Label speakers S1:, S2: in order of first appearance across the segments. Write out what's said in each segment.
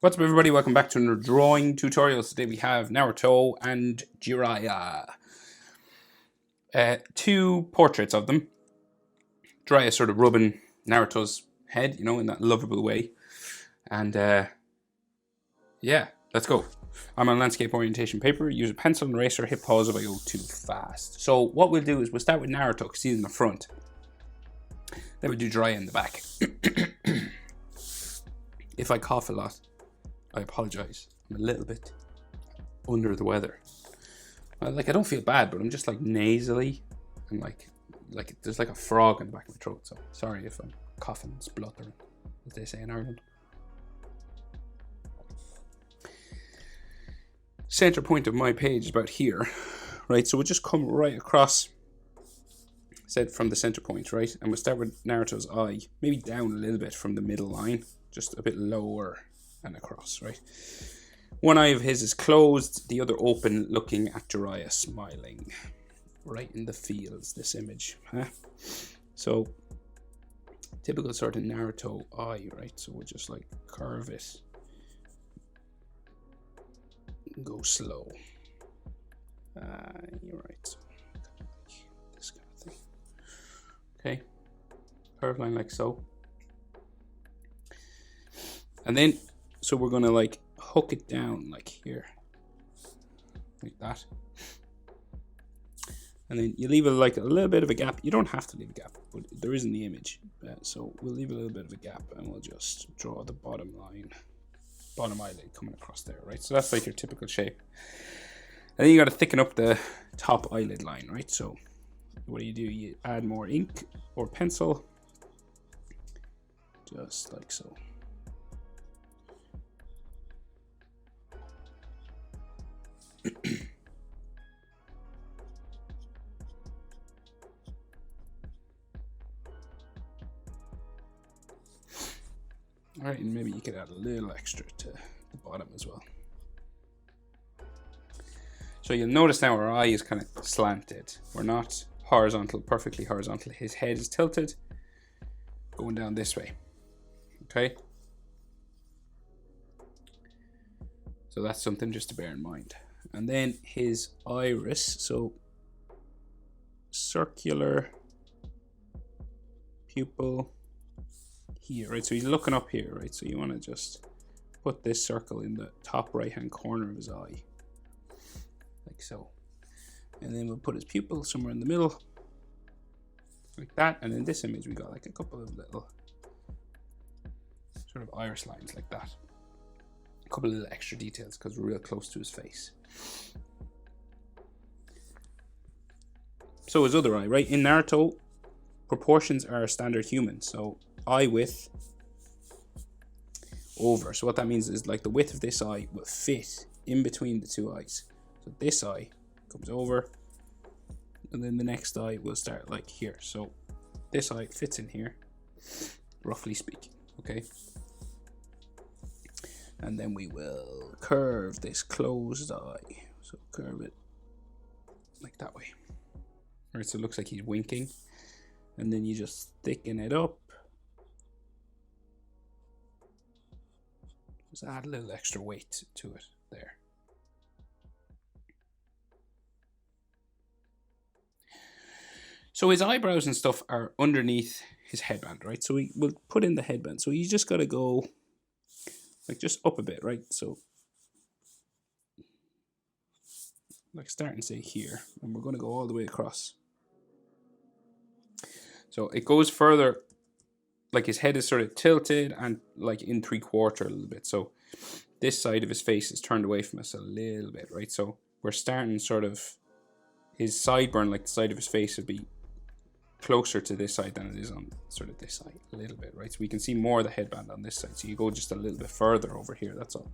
S1: What's up, everybody? Welcome back to another drawing tutorials. Today we have Naruto and Jiraya. Two portraits of them. Jiraya sort of rubbing Naruto's head, in that lovable way. And yeah, let's go. I'm on landscape orientation paper. Use a pencil and eraser. Hit pause if I go too fast. So what we'll do is we'll start with Naruto because he's in the front. Then we'll do Jiraya in the back. If I cough a lot, I apologize. I'm a little bit under the weather. I don't feel bad, but I'm just like nasally and like there's like a frog in the back of my throat. So sorry if I'm coughing and spluttering, as they say in Ireland. Center point of my page is about here, right? So we'll just come right across, said from the center point, right? And we'll start with Naruto's eye, maybe down a little bit from the middle line, just a bit lower and across, right? One eye of his is closed, the other open, looking at Jiraya, smiling. Right in the fields, this image, huh? So, typical sort of Naruto eye, right? So we'll just like curve it. Go slow. You're right. So, this kind of thing. Okay. Curve line like so. And then, so we're gonna like hook it down like here, like that. And then you leave it like a little bit of a gap. You don't have to leave a gap, but there is in the image. So we'll leave a little bit of a gap and we'll just draw the bottom line, bottom eyelid coming across there, right? So that's like your typical shape. And then you got to thicken up the top eyelid line, right? So what do? You add more ink or pencil, just like so. Alright, and maybe you could add a little extra to the bottom as well. So you'll notice now our eye is kind of slanted. We're not horizontal, perfectly horizontal. His head is tilted, going down this way. Okay? So that's something just to bear in mind. And then his iris, so circular pupil here, right? So he's looking up here, right? So you want to just put this circle in the top right hand corner of his eye, like so. And then we'll put his pupil somewhere in the middle, like that. And in this image, we got like a couple of little sort of iris lines like that. A couple of little extra details because we're real close to his face. So his other eye, right? In Naruto, proportions are standard human. So eye width over. So what that means is like the width of this eye will fit in between the two eyes. So this eye comes over, and then the next eye will start like here. So this eye fits in here, roughly speaking. Okay. And then we will curve this closed eye. So curve it like that way. All right, so it looks like he's winking. And then you just thicken it up. Just add a little extra weight to it there. So his eyebrows and stuff are underneath his headband, right? So we will put in the headband. So you just got to go like just up a bit, right? So like starting say here, and we're going to go all the way across. So it goes further, like his head is sort of tilted and like in 3/4 a little bit. So this side of his face is turned away from us a little bit, right? So we're starting sort of his sideburn, like the side of his face would be closer to this side than it is on sort of this side a little bit, right? So we can see more of the headband on this side. So you go just a little bit further over here, that's all.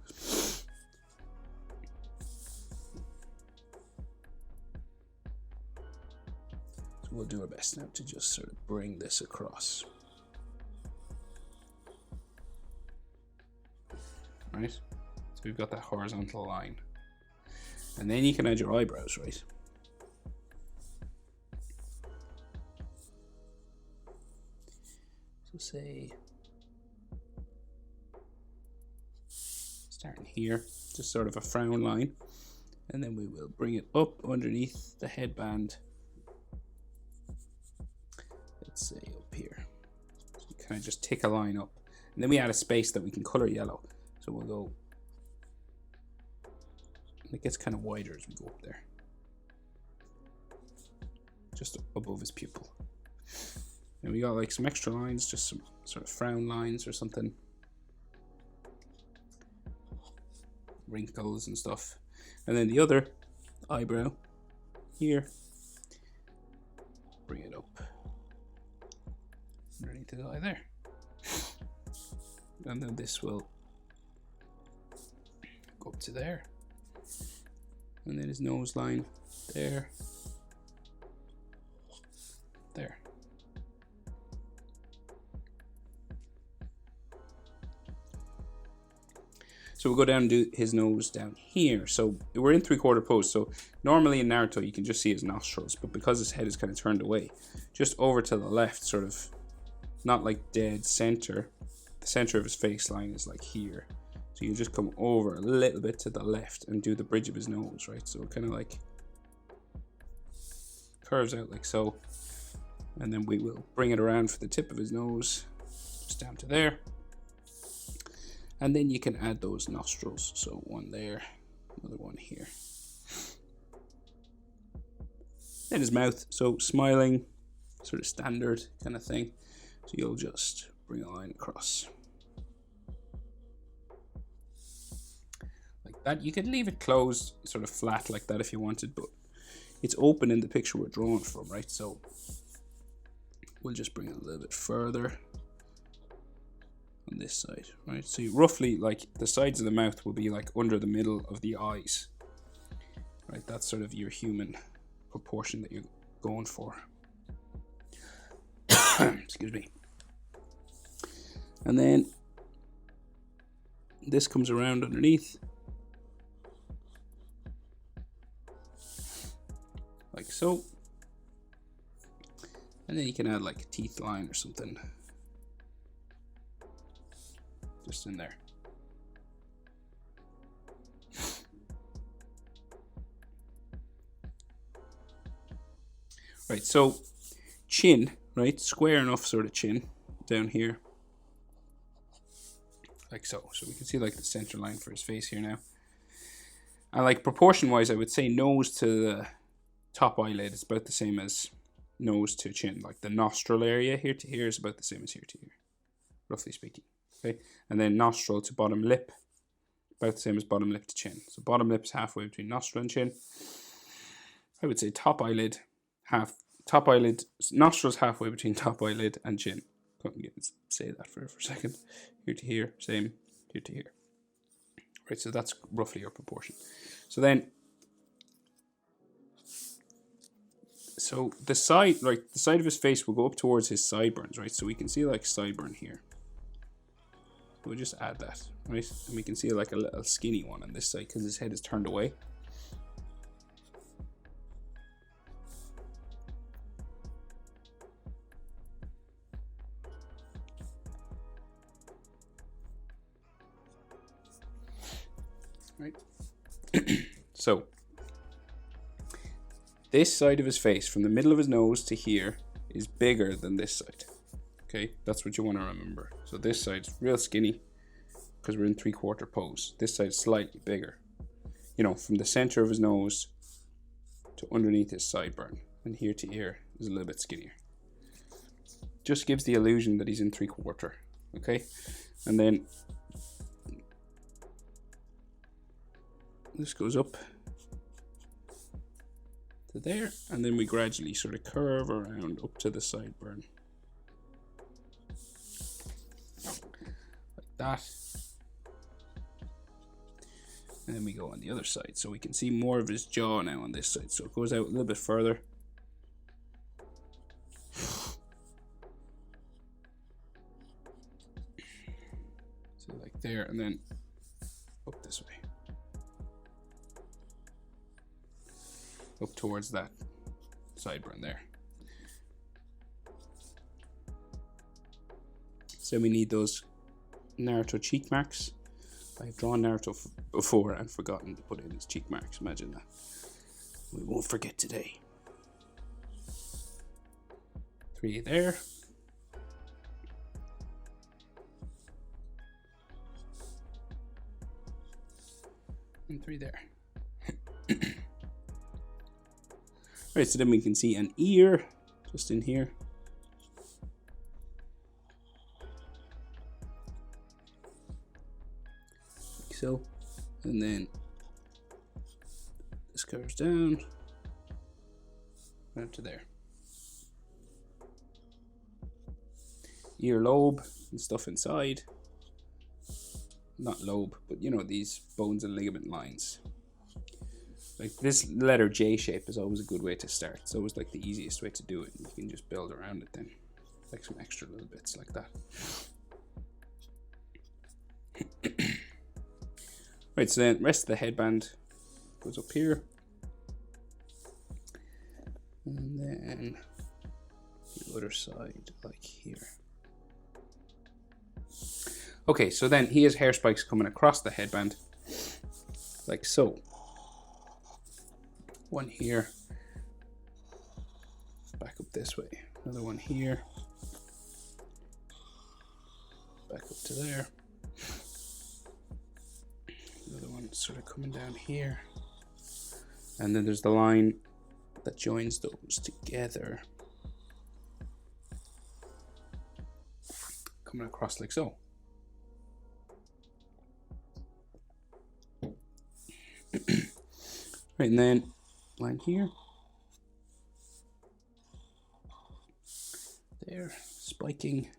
S1: So we'll do our best now to just sort of bring this across. Right? So we've got that horizontal line. And then you can add your eyebrows, right? So say starting here, just sort of a frown line, and then we will bring it up underneath the headband. Let's say up here. So you kind of just tick a line up, and then we add a space that we can color yellow. So we'll go, and it gets kind of wider as we go up there, just above his pupil. And we got like some extra lines, just some sort of frown lines or something, wrinkles and stuff. And then the other eyebrow here, bring it up underneath the eye there. And then this will go up to there. And then his nose line there, there. So we'll go down and do his nose down here. So we're in 3/4 pose. So normally in Naruto, you can just see his nostrils, but because his head is kind of turned away, just over to the left, sort of not like dead center. The center of his face line is like here. So you just come over a little bit to the left and do the bridge of his nose, right? So it kind of like curves out like so. And then we will bring it around for the tip of his nose, just down to there. And then you can add those nostrils. So one there, another one here. Then his mouth, so smiling, sort of standard kind of thing. So you'll just bring a line across. Like that. You could leave it closed, sort of flat like that if you wanted, but it's open in the picture we're drawing from, right? So we'll just bring it a little bit further on this side, right? So you roughly, like, the sides of the mouth will be like under the middle of the eyes, right? That's sort of your human proportion that you're going for. Excuse me. And then this comes around underneath like so, and then you can add like a teeth line or something just in there. Right, so chin, right? Square enough sort of chin down here. Like so. So we can see like the center line for his face here now. And like proportion wise, I would say nose to the top eyelid is about the same as nose to chin. Like the nostril area here to here is about the same as here to here, roughly speaking. Okay, and then nostril to bottom lip, about the same as bottom lip to chin. So bottom lip is halfway between nostril and chin. I would say top eyelid, nostrils halfway between top eyelid and chin. Couldn't say that for a second. Here to here, same, here to here. Right, so that's roughly your proportion. So then, so the side, like the side of his face will go up towards his sideburns, right? So we can see like sideburn here. We'll just add that, right? And we can see like a little skinny one on this side because his head is turned away. Right? So, this side of his face, from the middle of his nose to here, is bigger than this side. Okay, that's what you want to remember. So this side's real skinny because we're in 3/4 pose. This side's slightly bigger. You know, from the center of his nose to underneath his sideburn. And here to here is a little bit skinnier. Just gives the illusion that he's in 3/4. Okay, and then this goes up to there, and then we gradually sort of curve around up to the sideburn. Like that. And then we go on the other side. So we can see more of his jaw now on this side. So it goes out a little bit further. So like there, and then up this way. Up towards that sideburn there. So we need those Naruto cheek marks I've drawn Naruto before and forgotten to put in his cheek marks. Imagine that. We won't forget today. 3 there. And 3 there. Right, so then we can see an ear just in here. Like so. And then this curves down right to there. Earlobe and stuff inside. Not lobe, but you know, these bones and ligament lines. Like this letter J shape is always a good way to start. It's always like the easiest way to do it. You can just build around it then. Like some extra little bits like that. Right, so then rest of the headband goes up here. And then the other side like here. Okay, so then he has hair spikes coming across the headband, like so. One here, back up this way. Another one here, back up to there. Another one sort of coming down here. And then there's the line that joins those together, coming across like so. Right, and then line here. There, spiking,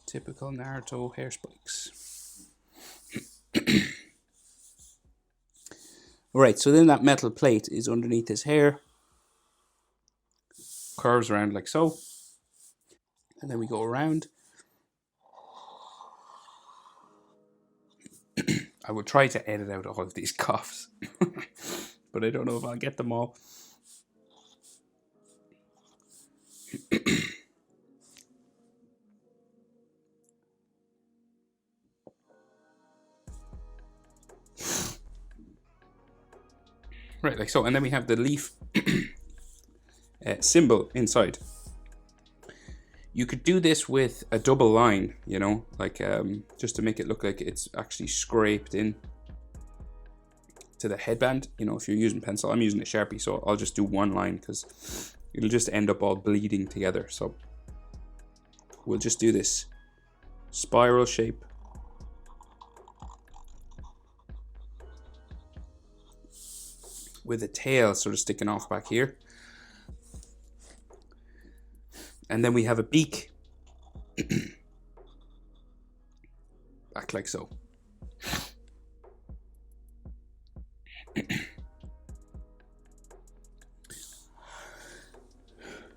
S1: typical Naruto hair spikes. Alright, so then that metal plate is underneath his hair. Curves around like so. And then we go around. I will try to edit out all of these coughs. But I don't know if I'll get them all. Right, like so. And then we have the leaf symbol inside. You could do this with a double line, you know, like just to make it look like it's actually scraped in to the headband. You know, if you're using pencil, I'm using a Sharpie, so I'll just do one line because it'll just end up all bleeding together. So we'll just do this spiral shape. With a tail sort of sticking off back here. And then we have a beak. Back like so.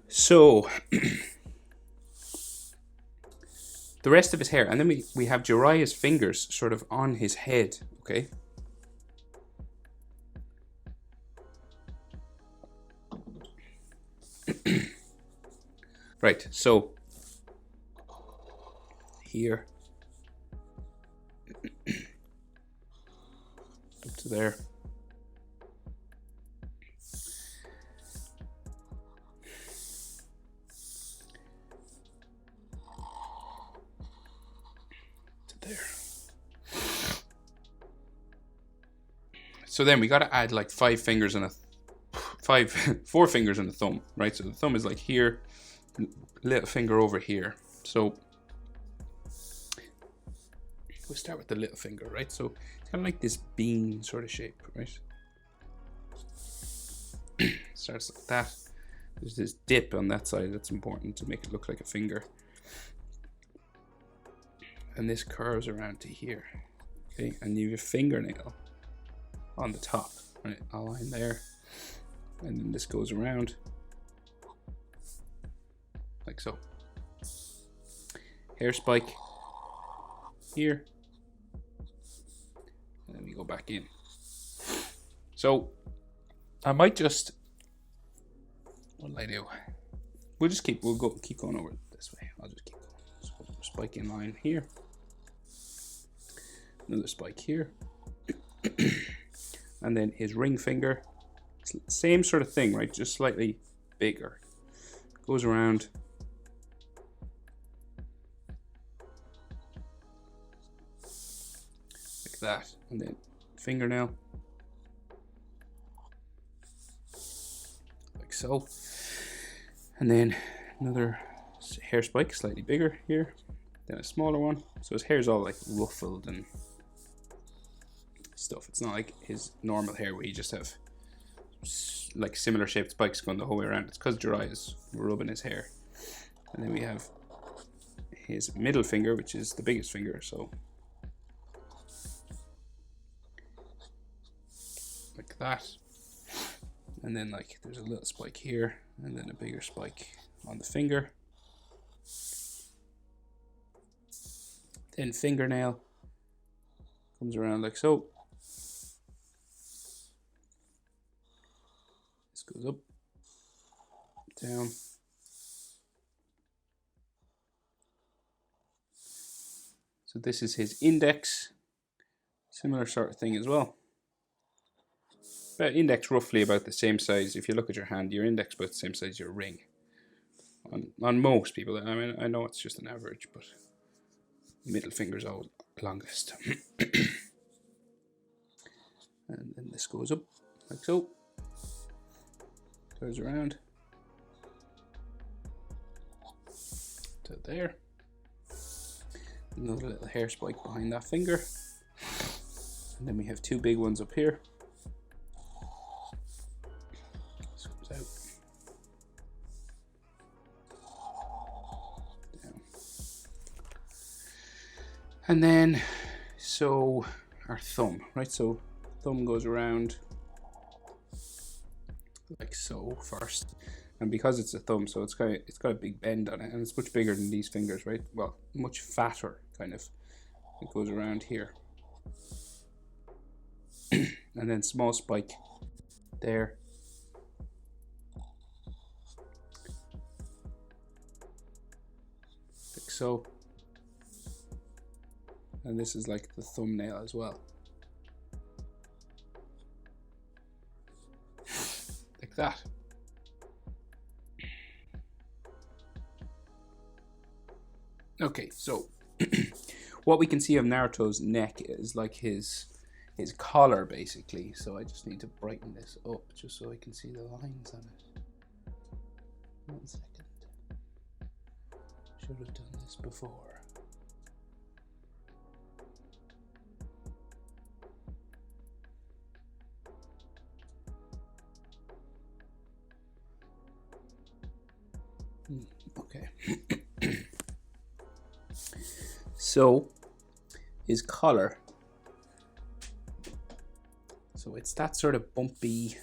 S1: So the rest of his hair, and then we have Jiraya's fingers sort of on his head, okay? Right, so here up to there. There. So then we got to add like 4 fingers and a thumb, right? So the thumb is like here, little finger over here. So we'll start with the little finger, right? So it's kind of like this bean sort of shape, right? Starts like that. There's this dip on that side that's important to make it look like a finger. And this curves around to here, okay? And you have a fingernail on the top, right? A line there, and then this goes around like so. Hair spike here, and then we go back in. So I might just, what'll I do? We'll keep going over this way. I'll just keep going. So spike in line here. Another spike here. And then his ring finger, same sort of thing, right? Just slightly bigger. Goes around. Like that. And then fingernail. Like so. And then another hair spike, slightly bigger here. Then a smaller one. So his hair's all like ruffled and stuff. It's not like his normal hair where you just have like similar shaped spikes going the whole way around. It's because Jiraya's rubbing his hair. And then we have his middle finger, which is the biggest finger, so like that. And then like there's a little spike here, and then a bigger spike on the finger. Then fingernail comes around like so. This goes up, down. So this is his index. Similar sort of thing as well. But index roughly about the same size. If you look at your hand, your index about the same size as your ring. On most people, I mean, I know it's just an average, but middle finger's always longest. And then this goes up like so. Goes around to there. Another little hair spike behind that finger. And then we have two big ones up here. This comes out. Down. And then, so our thumb, right? So thumb goes around like so first. And because it's a thumb, so it's got a big bend on it, and it's much bigger than these fingers, right? Well, much fatter, kind of. It goes around here. And then small spike there. Like so. And this is like the thumbnail as well. Like that. Okay, so what we can see of Naruto's neck is like his collar, basically. So I just need to brighten this up just so I can see the lines on it. 1 second. Should have done this before. Okay. So his collar. So it's that sort of bumpy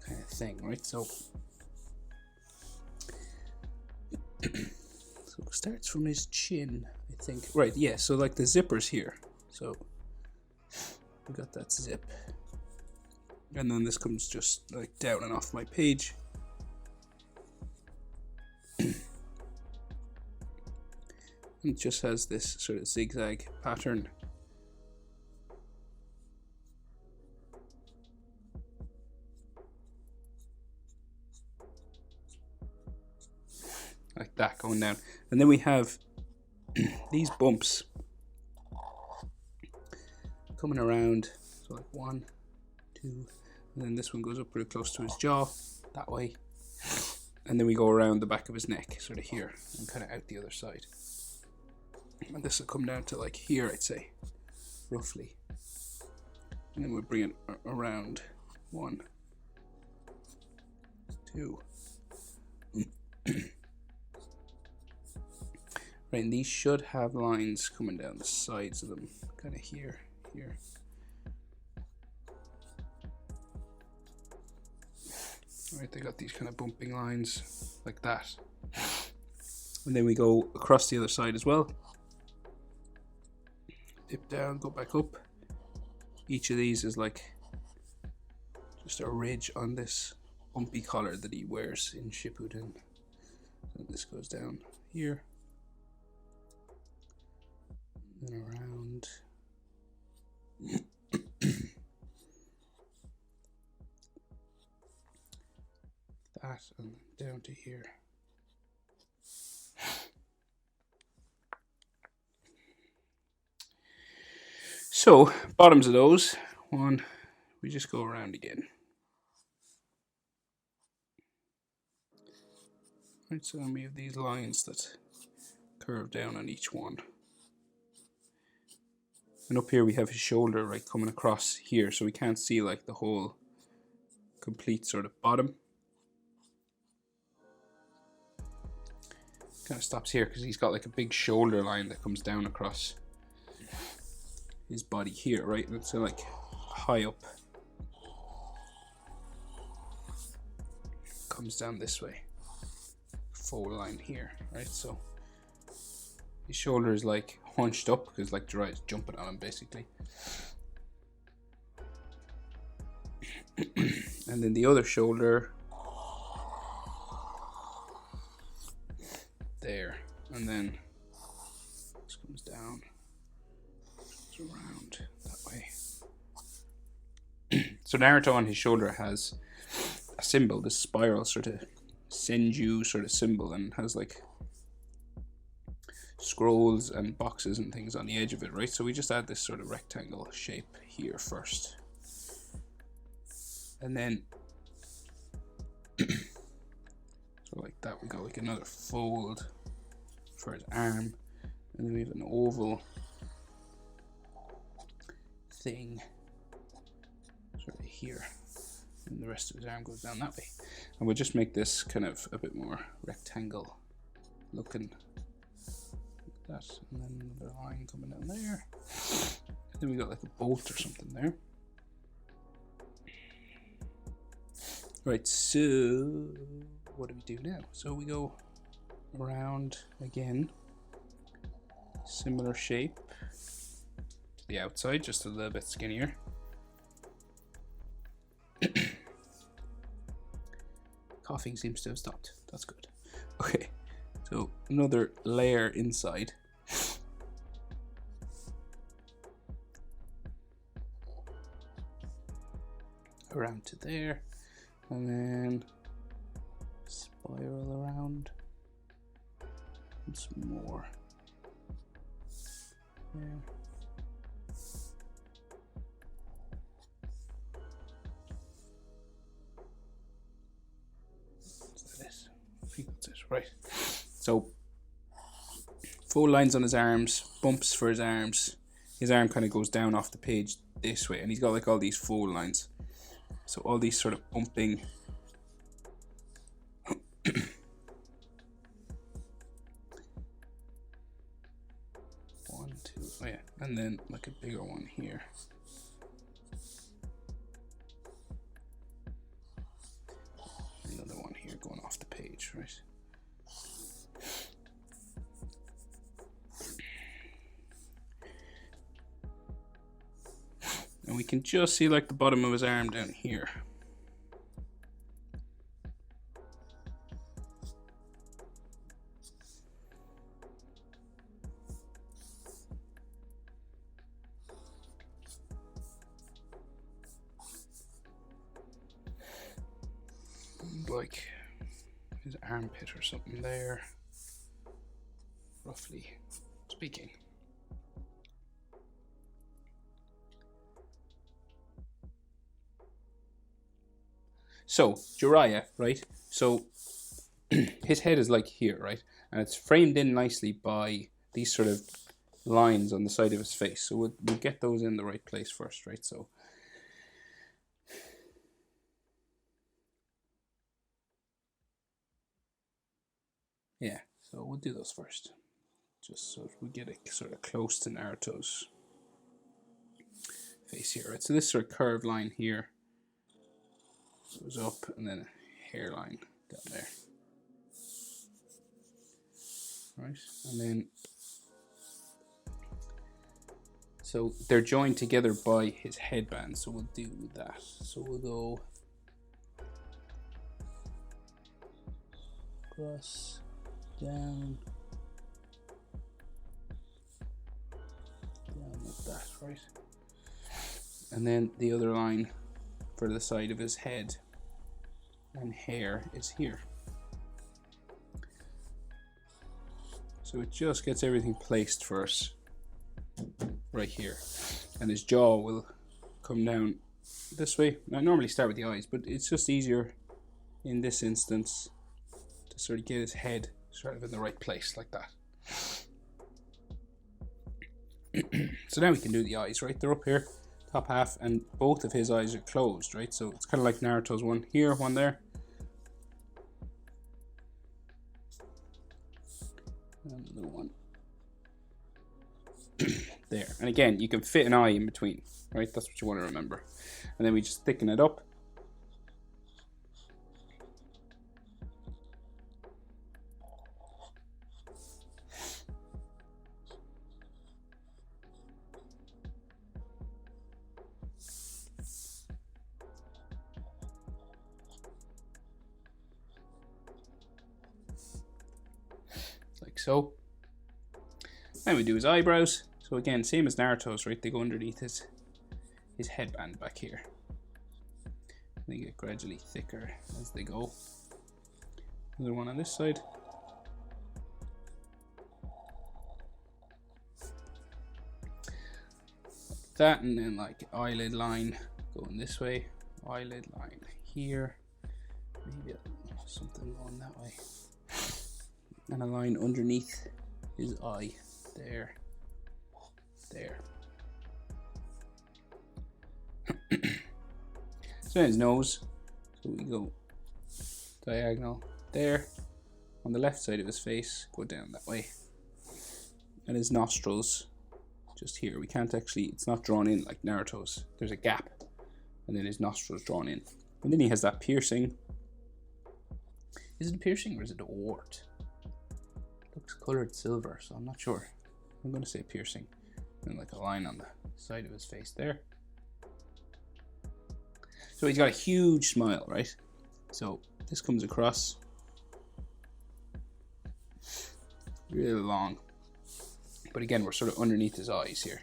S1: kind of thing, right? So so it starts from his chin, I think. Right, yeah, so like the zipper's here. So we got that zip. And then this comes just like down and off my page. It just has this sort of zigzag pattern. Like that going down. And then we have these bumps coming around. So like 1, 2, and then this one goes up pretty close to his jaw, that way. And then we go around the back of his neck, sort of here, and kind of out the other side. And this will come down to like here, I'd say, roughly. And then we'll bring it around 1, 2. Right, and these should have lines coming down the sides of them, kind of here, here. Right, they got these kind of bumping lines like that. And then we go across the other side as well. Dip down, go back up. Each of these is like just a ridge on this bumpy collar that he wears in Shippuden. And this goes down here. Then around that, and down to here. So, bottoms of those, one, we just go around again. Right, so then we have these lines that curve down on each one. And up here we have his shoulder, right, coming across here, so we can't see like the whole complete sort of bottom. Kind of stops here because he's got like a big shoulder line that comes down across his body here, right? And it's like high up. Comes down this way. Fold line here, right? So his shoulder is like hunched up because like Jiraya's jumping on him basically. And then the other shoulder there, and then this comes down, goes around that way. So Naruto on his shoulder has a symbol, this spiral sort of senju sort of symbol, and has like scrolls and boxes and things on the edge of it, right? So we just add this sort of rectangle shape here first, and then so like that we go like another fold for his arm, and then we have an oval thing sort of here, and the rest of his arm goes down that way, and we'll just make this kind of a bit more rectangle looking like that, and then another line coming down there, and then we got like a bolt or something there. Right, so what do we do now? So we go around again, similar shape to the outside, just a little bit skinnier. Coughing seems to have stopped. That's good. Okay, so another layer inside. Around to there, and then spiral around, and some more there. This, I think that's it, right? So, fold lines on his arms, bumps for his arms. His arm kind of goes down off the page this way, and he's got like all these fold lines. So all these sort of bumping. One, two, oh yeah, and then like a bigger one here. Another one here going off the page, right? And we can just see like the bottom of his arm down here. And like his armpit or something there, roughly speaking. So, Jiraya, right? So, his head is like here, right? And it's framed in nicely by these sort of lines on the side of his face. So, we'll get those in the right place first, right? So, yeah, so we'll do those first. Just so we get it sort of close to Naruto's face here, right? So, this sort of curved line here goes up, and then a hairline down there. Right, and then so they're joined together by his headband, so we'll do that. So we'll go across, down like that, right? And then the other line for the side of his head and hair is here. So it just gets everything placed for us right here. And his jaw will come down this way. I normally start with the eyes, but it's just easier in this instance to sort of get his head sort of in the right place like that. So now we can do the eyes, right? They're up here, top half, and both of his eyes are closed, right? So it's kind of like Naruto's, one here, one there. And another one there. And again, you can fit an eye in between, right? That's what you want to remember. And then we just thicken it up. Like so. Then we do his eyebrows. So again, same as Naruto's, right? They go underneath his headband back here. They get gradually thicker as they go. Another one on this side. Like that, and then like eyelid line going this way. Eyelid line here. Maybe something going that way. And a line underneath his eye. There. There. So his nose. So we go diagonal there. On the left side of his face, go down that way. And his nostrils, just here. We can't actually, it's not drawn in like Naruto's. There's a gap. And then his nostrils drawn in. And then he has that piercing. Is it a piercing or is it a wart? It looks colored silver, so I'm not sure. I'm going to say piercing. And like a line on the side of his face there. So he's got a huge smile, right? So this comes across really long. But again, we're sort of underneath his eyes here.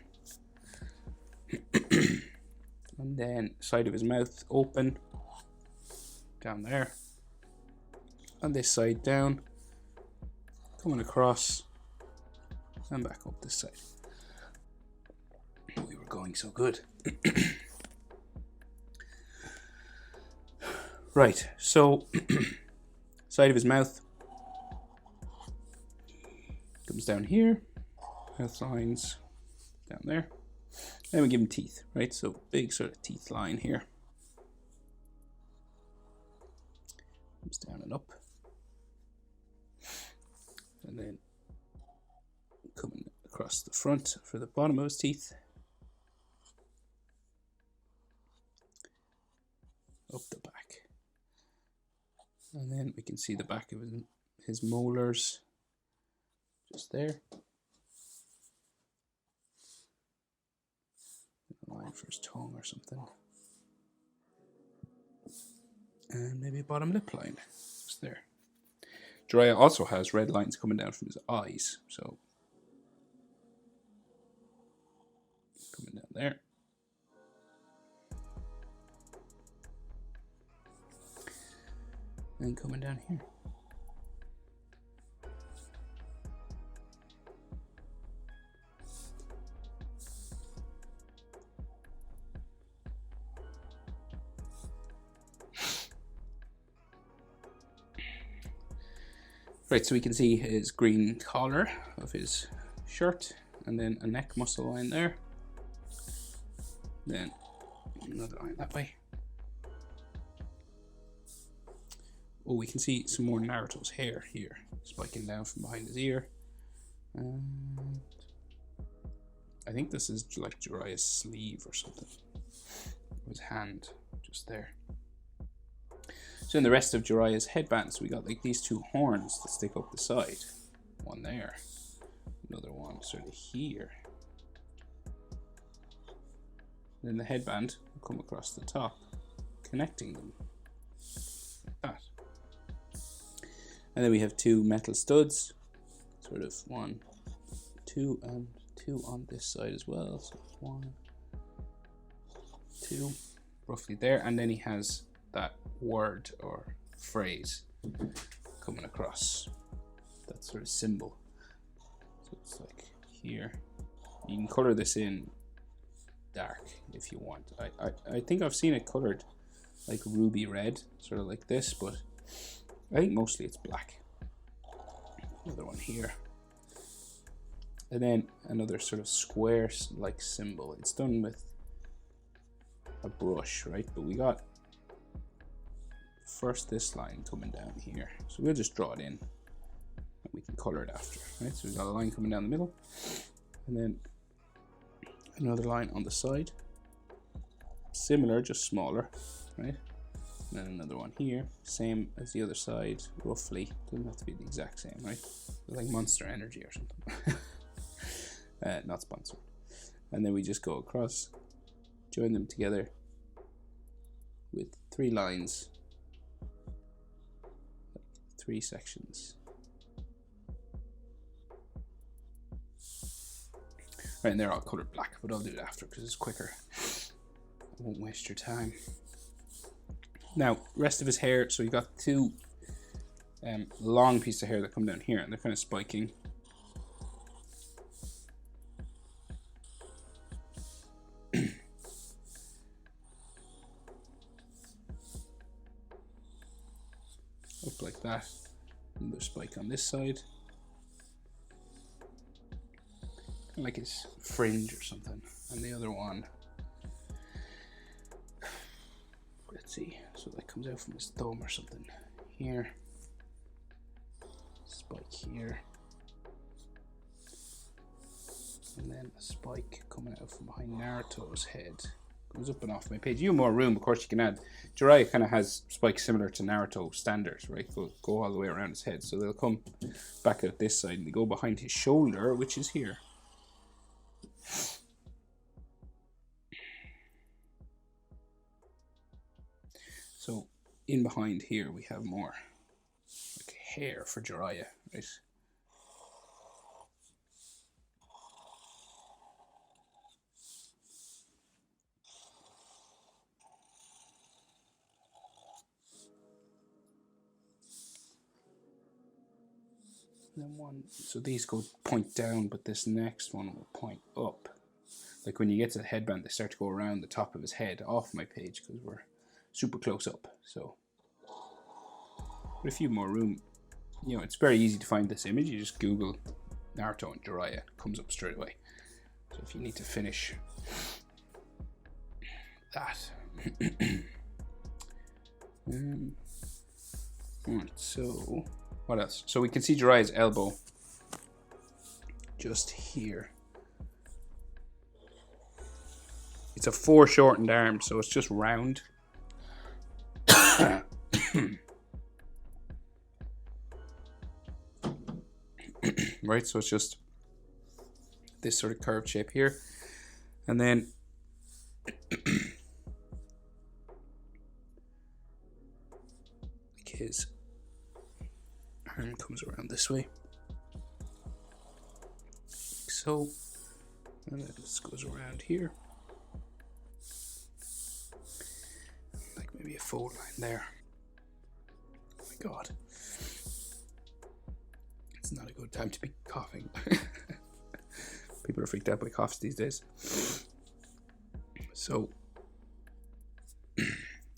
S1: And then side of his mouth open. Down there. On this side down. Coming across. And back up this side. We were going so good. Right, so side of his mouth comes down here, mouth lines down there. Then we give him teeth, right? So big sort of teeth line here. Comes down and up. And then coming across the front for the bottom of his teeth. Up the back. And then we can see the back of his molars just there. A line for his tongue or something. And maybe a bottom lip line just there. Jiraiya also has red lines coming down from his eyes, so coming down there. And coming down here. Right, so we can see his green collar of his shirt, and then a neck muscle line there. Then another line that way. Oh, we can see some more Naruto's hair here, spiking down from behind his ear. And I think this is like Jiraiya's sleeve or something. His hand, just there. So in the rest of Jiraiya's headbands, we got like these two horns that stick up the side. One there, another one sort of here. Then the headband will come across the top, connecting them like that. And then we have two metal studs, sort of 1, 2, and 2 on this side as well. So 1, 2, roughly there. And then he has that word or phrase coming across. That sort of symbol. So it's like here. You can color this in dark if you want. I think I've seen it colored like ruby red, sort of like this, but I think mostly it's black. Another one here. And then another sort of square like symbol. It's done with a brush, right? But we got first this line coming down here. So we'll just draw it in and we can color it after, right? So we've got a line coming down the middle and then another line on the side. Similar, just smaller, right? And then another one here, same as the other side, roughly. Doesn't have to be the exact same, right? Like Monster Energy or something. Not sponsored. And then we just go across, join them together with 3 lines, 3 sections. Right, and they're all colored black, but I'll do it after because it's quicker. I won't waste your time. Now, rest of his hair, so you got 2 long pieces of hair that come down here, and they're kind of spiking. Up like that. Another spike on this side. Kind of like his fringe or something. And the other one, let's see, so that comes out from his thumb or something. Here. Spike here. And then a spike coming out from behind Naruto's head. Goes up and off my page. You have more room, of course you can add. Jiraiya kind of has spikes similar to Naruto standards, right? Go all the way around his head. So they'll come back out this side and they go behind his shoulder, which is here. So in behind here we have more like hair for Jiraiya, right? Then one, so these go point down, but this next one will point up. Like when you get to the headband, they start to go around the top of his head off my page because we're super close up. So, but if you have more room, you know, it's very easy to find this image. You just Google Naruto and Jiraiya, it comes up straight away. So if you need to finish that. Right, so what else? So we can see Jiraiya's elbow just here. It's a foreshortened arm, so it's just round. Right, so it's just this sort of curved shape here. And then like his arm comes around this way. Like so. And then this goes around here. Like maybe a fold line there. Oh my god. It's not a good time to be coughing. People are freaked out by coughs these days. So,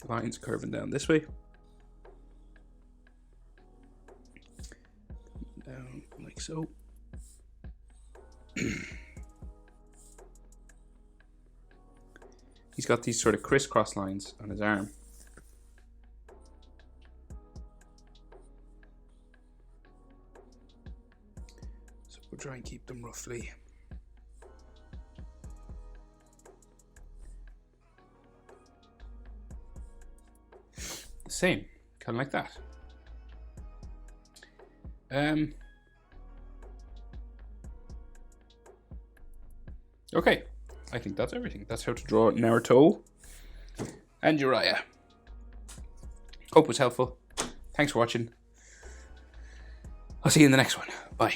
S1: lines curving down this way. Down like so. He's got these sort of crisscross lines on his arm. So we'll try and keep them roughly the same, kind of like that. Okay, I think that's everything. That's how to draw Naruto and Jiraiya. Hope it was helpful. Thanks for watching. I'll see you in the next one. Bye.